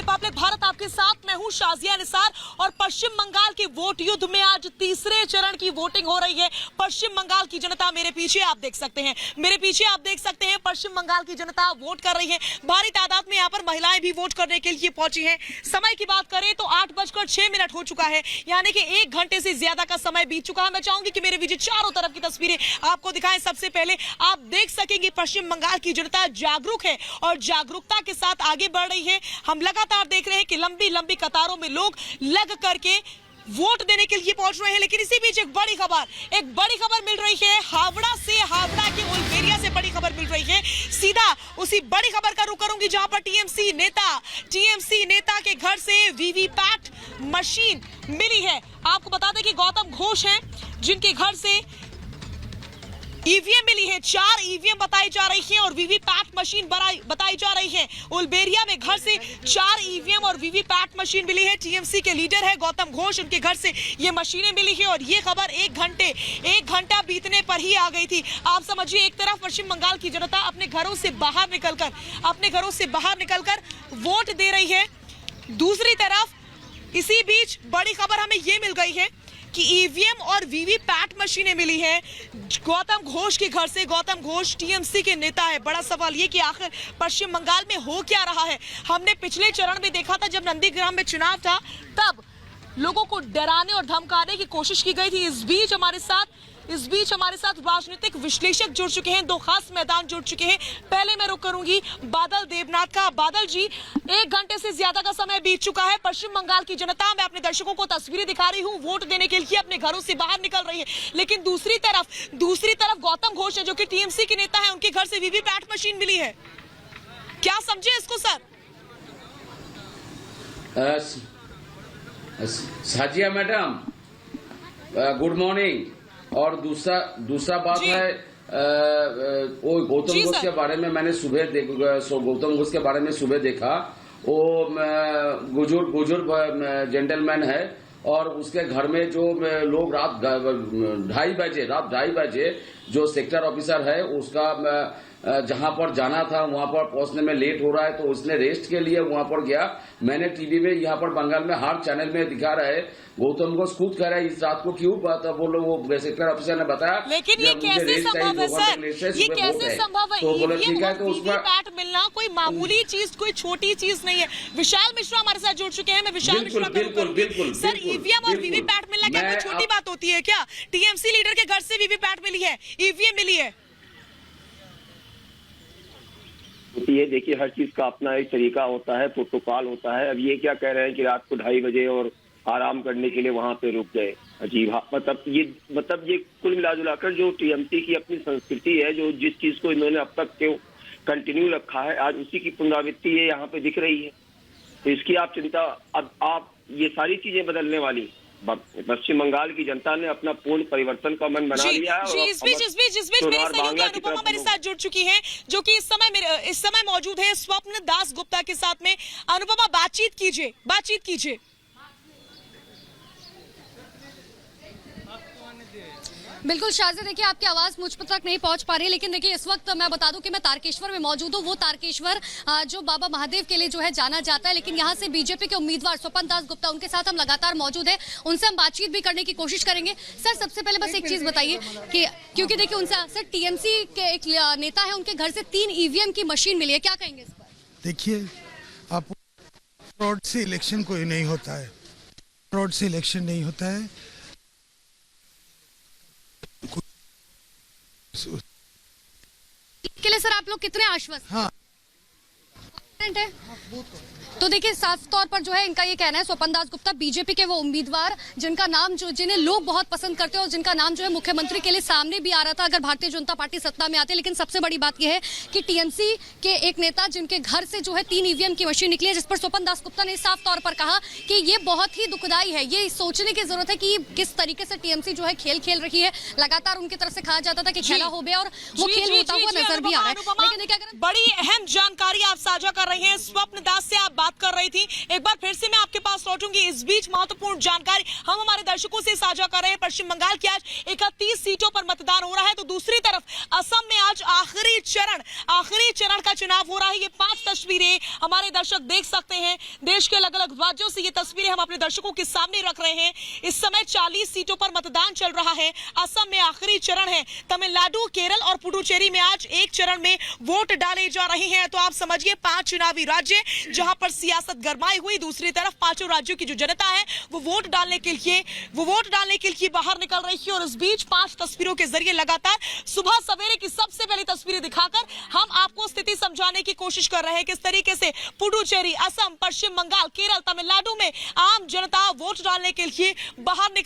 Republic Bharat आपके साथ मैं हूं शाजिया निसार और पश्चिम बंगाल के वोट युद्ध में आज तीसरे चरण की वोटिंग हो रही है। पश्चिम बंगाल की जनता मेरे पीछे आप देख सकते हैं, पश्चिम बंगाल की जनता वोट कर रही है। भारी तादाद में यहाँ पर महिलाएं भी वोट करने के लिए पहुंची हैं। समय की बात करें तो 8:06 हो चुका है, यानी कि 1 घंटे से ज्यादा का समय बीत चुका है। मैं चाहूंगी कि मेरे बीच चारों तरफ की तस्वीरें आपको दिखाएं। सबसे पहले आप देख सकेंगे पश्चिम बंगाल की जनता जागरूक है और जागरूकता के साथ आगे बढ़ रही है। हम लगातार देख रहे हैं कि लंबी लंबी कतारों में लोग लग करके वोट देने के लिए पहुंच रहे हैं। लेकिन इसी बीच एक बड़ी खबर मिल रही है हावड़ा के उलबेरिया से बड़ी खबर मिल रही है। सीधा उसी बड़ी खबर का रुख करूंगी जहां पर टीएमसी नेता के घर से वीवीपैट मशीन मिली है। आपको बता दें कि गौतम घोष हैं जिनके घर से ईवीएम मिली है। 4 ईवीएम बताई जा रही है और वीवीपैट मशीन बताई जा रही है। उलबेरिया में घर से 4 ईवीएम और वीवीपैट मशीन मिली है। टीएमसी के लीडर है गौतम घोष, उनके घर से ये मशीनें मिली है और ये खबर 1 घंटा बीतने पर ही आ गई थी। आप समझिए, एक तरफ पश्चिम बंगाल की जनता अपने घरों से बाहर निकलकर वोट दे रही है, दूसरी तरफ इसी बीच बड़ी खबर हमें ये मिल गई है कि ईवीएम और वीवीपैट मशीनें मिली है गौतम घोष के घर से। गौतम घोष टीएमसी के नेता है। बड़ा सवाल ये कि आखिर पश्चिम बंगाल में हो क्या रहा है। हमने पिछले चरण में देखा था जब नंदीग्राम में चुनाव था, तब लोगों को डराने और धमकाने की कोशिश की गई थी। इस बीच हमारे साथ राजनीतिक विश्लेषक जुड़ चुके हैं, 2 खास मैदान जुड़ चुके हैं। पहले मैं रुख करूंगी बादल देवनाथ का। बादल जी, 1 घंटे से ज्यादा का समय बीत चुका है। पश्चिम बंगाल की जनता, मैं अपने दर्शकों को तस्वीरें दिखा रही हूँ, वोट देने के लिए अपने घरों से बाहर निकल रही है। लेकिन दूसरी तरफ गौतम घोष है जो कि टीएमसी के नेता है, उनके घर से वीवीपैट मशीन मिली है। क्या समझे इसको sir? Sajiya madam, good morning. और दूसरा बात है, वो गौतम घोष के बारे में मैंने सुबह देखा। वो बुजुर्ग जेंटलमैन है और उसके घर में जो लोग रात 2:30 बजे जो सेक्टर ऑफिसर है उसका जहां पर जाना था वहां पर पहुंचने में लेट हो रहा है, तो उसने रेस्ट के लिए वहां पर गया। मैंने टीवी में यहाँ पर बंगाल में हर चैनल में दिखा रहा है, गौतम घोष खुद कह रहा है इस रात को क्यों बोलो, वो सेक्टर ऑफिसर ने बताया। लेकिन ये कैसे संभव है सर? ये कैसे संभव है? तो बोला ठीक है, तो वीवीपैट मिलना कोई मामूली चीज, कोई छोटी चीज नहीं है। विशाल मिश्रा हमारे साथ जुड़ चुके हैं। मैं विशाल मिश्रा बिल्कुल सर, ईवीएम और वीवीपैट मिलना क्या कोई छोटी बात होती है क्या? टीएमसी लीडर के घर से वीवीपैट मिली है, ईवीएम मिली है। ये देखिए, हर चीज का अपना एक तरीका होता है, प्रोटोकॉल होता है। अब ये क्या कह रहे हैं कि रात को 2:30 बजे और आराम करने के लिए वहां पे रुक गए। अजीब। मतलब ये कुल मिलाजुलाकर जो टीएमसी की अपनी संस्कृति है, जो जिस चीज को इन्होंने अब तक क्यों कंटिन्यू रखा है, आज उसी की पुनरावृत्ति ये यहाँ पे दिख रही है। तो इसकी आप चिंता, अब आप ये सारी चीजें बदलने वाली, पश्चिम बंगाल की जनता ने अपना पूर्ण परिवर्तन का मन बना लिया है। इस बीच मेरे सहयोगी अनुपमा मेरे साथ जुड़ चुकी हैं, जो कि इस समय मौजूद है स्वप्न दास गुप्ता के साथ में। अनुपमा, बातचीत कीजिए। बिल्कुल शाजिया, देखिए आपकी आवाज मुझ तक नहीं पहुंच पा रही, लेकिन देखिए इस वक्त मैं बता दूं कि मैं तारकेश्वर में मौजूद हूं। वो तारकेश्वर जो बाबा महादेव के लिए जो है जाना जाता है, लेकिन यहां से बीजेपी के उम्मीदवार स्वपन दास गुप्ता, उनके साथ हम लगातार मौजूद है, उनसे हम बातचीत भी करने की कोशिश करेंगे। सर, सबसे पहले बस एक चीज बताइए कि क्योंकि देखिए उनसे सर टीएमसी के एक नेता है, उनके घर से 3 ईवीएम की मशीन मिली है, क्या कहेंगे इस पर? देखिए, आप फ्रॉड से इलेक्शन कोई नहीं होता है, फ्रॉड से इलेक्शन नहीं होता है। के लिए सर आप लोग कितने आश्वस्त हाँ है? तो देखिए साफ तौर पर जो है इनका ये कहना है, स्वपन दास गुप्ता बीजेपी के वो उम्मीदवार जिनका नाम जिन्हें लोग बहुत पसंद करते हैं और जिनका नाम जो है मुख्यमंत्री के लिए सामने भी आ रहा था अगर भारतीय जनता पार्टी सत्ता में आती है। लेकिन सबसे बड़ी बात यह है कि टीएमसी के एक नेता जिनके घर से जो है 3 ईवीएम की मशीन निकली है, जिस पर स्वपन दास गुप्ता ने साफ तौर पर कहा कि ये बहुत ही दुखदाई है। ये सोचने की जरूरत है कि किस तरीके से टीएमसी जो है खेल रही है। लगातार उनकी तरफ से कहा जाता था कि खेला हो गया और वो खेल होता हुआ नजर भी आ रहा है। बड़ी अहम जानकारी आप साझा कर रही रही हैं। स्वप्न दास से आप बात कर रही थी, एक बार फिर से मैं आपके पास लौटूंगी। इस बीच महत्वपूर्ण जानकारी हम हमारे दर्शकों से साझा कर रहे हैं। पश्चिम बंगाल की आज 31 सीटों पर मतदान हो रहा है, तो दूसरी तरफ असम में आज आखिरी चरण का चुनाव हो रहा है। ये 5 तस्वीरें हमारे दर्शक देख सकते हैं। देश के अलग अलग राज्यों से ये तस्वीरें हम अपने दर्शकों के सामने रख रहे हैं। इस समय 40 सीटों पर मतदान चल रहा है। असम में आखिरी चरण है। तमिलनाडु, केरल और पुडुचेरी में आज एक चरण में वोट डाले जा रहे हैं। तो आप समझिए 5 चुनावी राज्य जहां पर सियासत गरमाई हुई, दूसरी तरफ 5 राज्यों की जो जनता है वो वोट डालने के लिए बाहर निकल रही है। और इस बीच 5 तस्वीरों के जरिए लगातार सुबह सवेरे की सबसे पहली तस्वीरें दिखाकर हम आपको स्थिति समझाने की कोशिश कर रहे हैं, किस तरीके से पुडुचेरी, असम, पश्चिम बंगाल, केरल, तमिलनाडु में आम जनता वोट डालने के लिए बाहर निकल